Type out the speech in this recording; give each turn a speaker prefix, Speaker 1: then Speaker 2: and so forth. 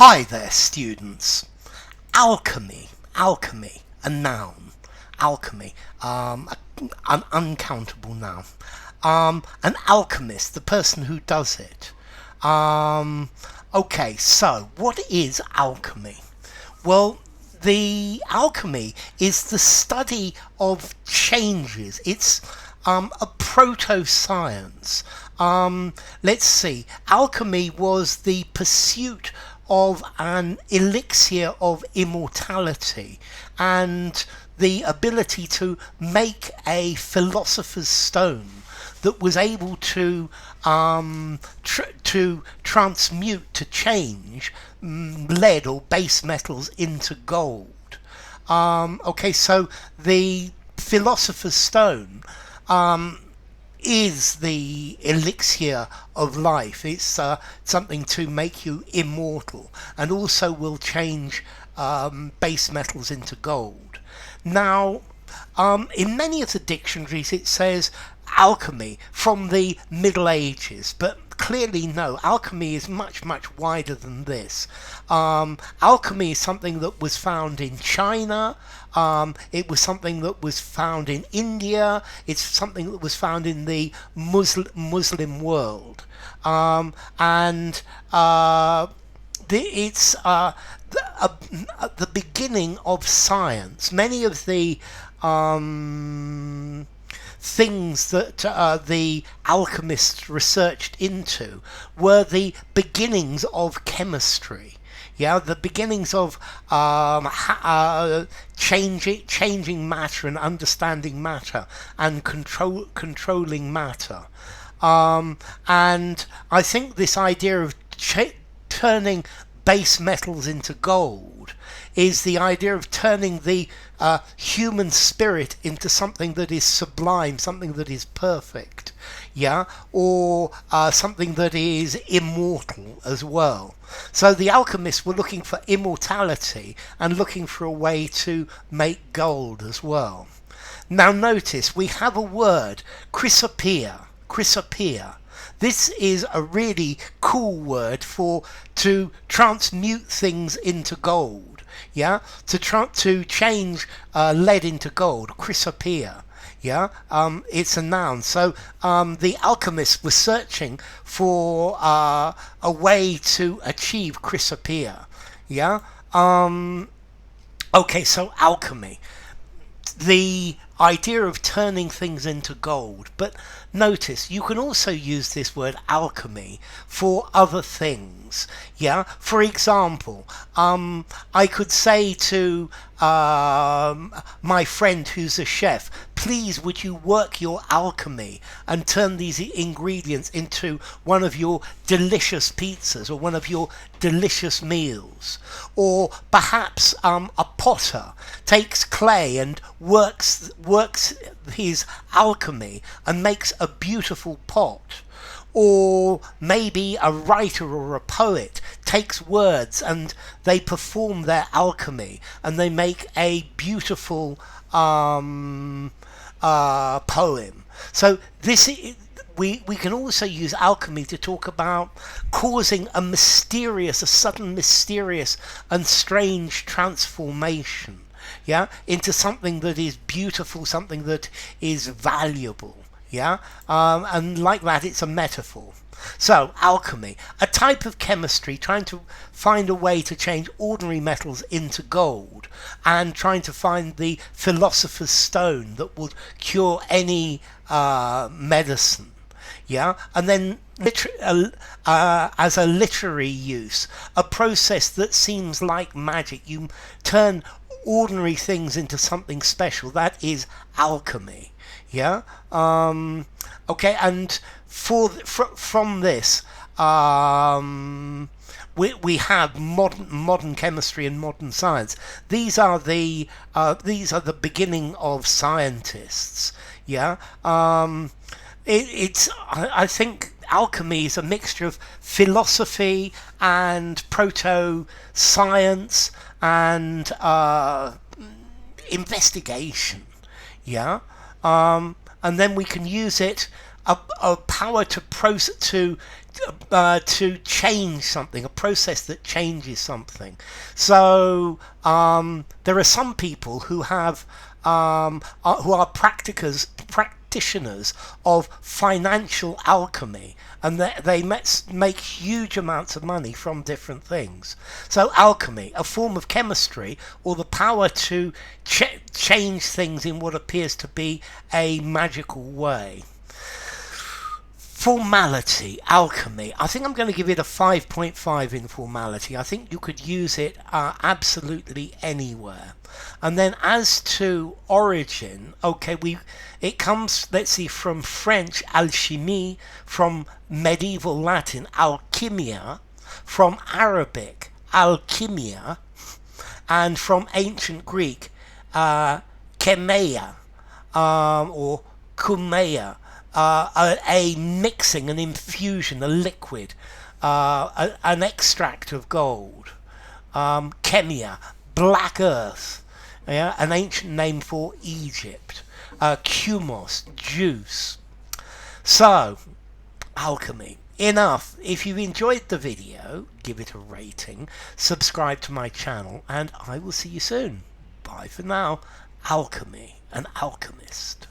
Speaker 1: Hi there, students. Alchemy, a noun. Alchemy, an uncountable noun. An alchemist, the person who does it. Okay, so what is alchemy? Well, the alchemy is the study of changes. It's a proto-science. Let's see. Alchemy was the pursuit of an elixir of immortality and the ability to make a philosopher's stone that was able to transmute, to change lead or base metals into gold. Okay, so the philosopher's stone is the elixir of life. It's something to make you immortal and also will change base metals into gold. Now, in many of the dictionaries it says alchemy from the Middle Ages, but clearly no, alchemy is much wider than this. Alchemy is something that was found in China, it was something that was found in India, it's something that was found in the Muslim world, it's the beginning of science. Many of the things that the alchemists researched into were the beginnings of chemistry. Yeah, the beginnings of changing matter and understanding matter and controlling matter. And I think this idea of turning base metals into gold is the idea of turning the human spirit into something that is sublime, something that is perfect, yeah, or something that is immortal as well. So the alchemists were looking for immortality and looking for a way to make gold as well. Now notice we have a word, Chrysopoeia. This is a really cool word for to transmute things into gold. Yeah, to change lead into gold. Chrysopoeia. Yeah, it's a noun. So the alchemists were searching for a way to achieve Chrysopoeia. Yeah. Okay, so alchemy, the idea of turning things into gold. But notice you can also use this word alchemy for other things. Yeah, for example, I could say to my friend who's a chef, please would you work your alchemy and turn these ingredients into one of your delicious pizzas or one of your delicious meals. Or perhaps a potter takes clay and works his alchemy and makes a beautiful pot. Or maybe a writer or a poet takes words and they perform their alchemy and they make a beautiful poem. So we can also use alchemy to talk about causing a sudden mysterious and strange transformation, yeah, into something that is beautiful, something that is valuable. Yeah, and like that it's a metaphor. So alchemy, a type of chemistry trying to find a way to change ordinary metals into gold and trying to find the philosopher's stone that would cure any medicine. Yeah, and then as a literary use, a process that seems like magic. You turn ordinary things into something special. That is alchemy. Yeah. Okay. And from this, we have modern chemistry and modern science. These are the beginning of scientists. Yeah. I think alchemy is a mixture of philosophy and proto-science and investigation. Yeah. And then we can use it, a power to to change something, a process that changes something. So there are some people who have who are practitioners of financial alchemy, and they make huge amounts of money from different things. So alchemy, a form of chemistry, or the power to change things in what appears to be a magical way. Formality, alchemy. I think I'm going to give it a 5.5 in formality. I think you could use it absolutely anywhere. And then as to origin, okay, it comes, let's see, from French alchimie, from medieval Latin alchemia, from Arabic alchemia, and from ancient Greek chemeia, or kumeia. A mixing, an infusion, a liquid, an extract of gold. Chemia, black earth, yeah, an ancient name for Egypt. Cumos, juice. So, alchemy. Enough. If you enjoyed the video, give it a rating, subscribe to my channel, and I will see you soon. Bye for now. Alchemy, an alchemist.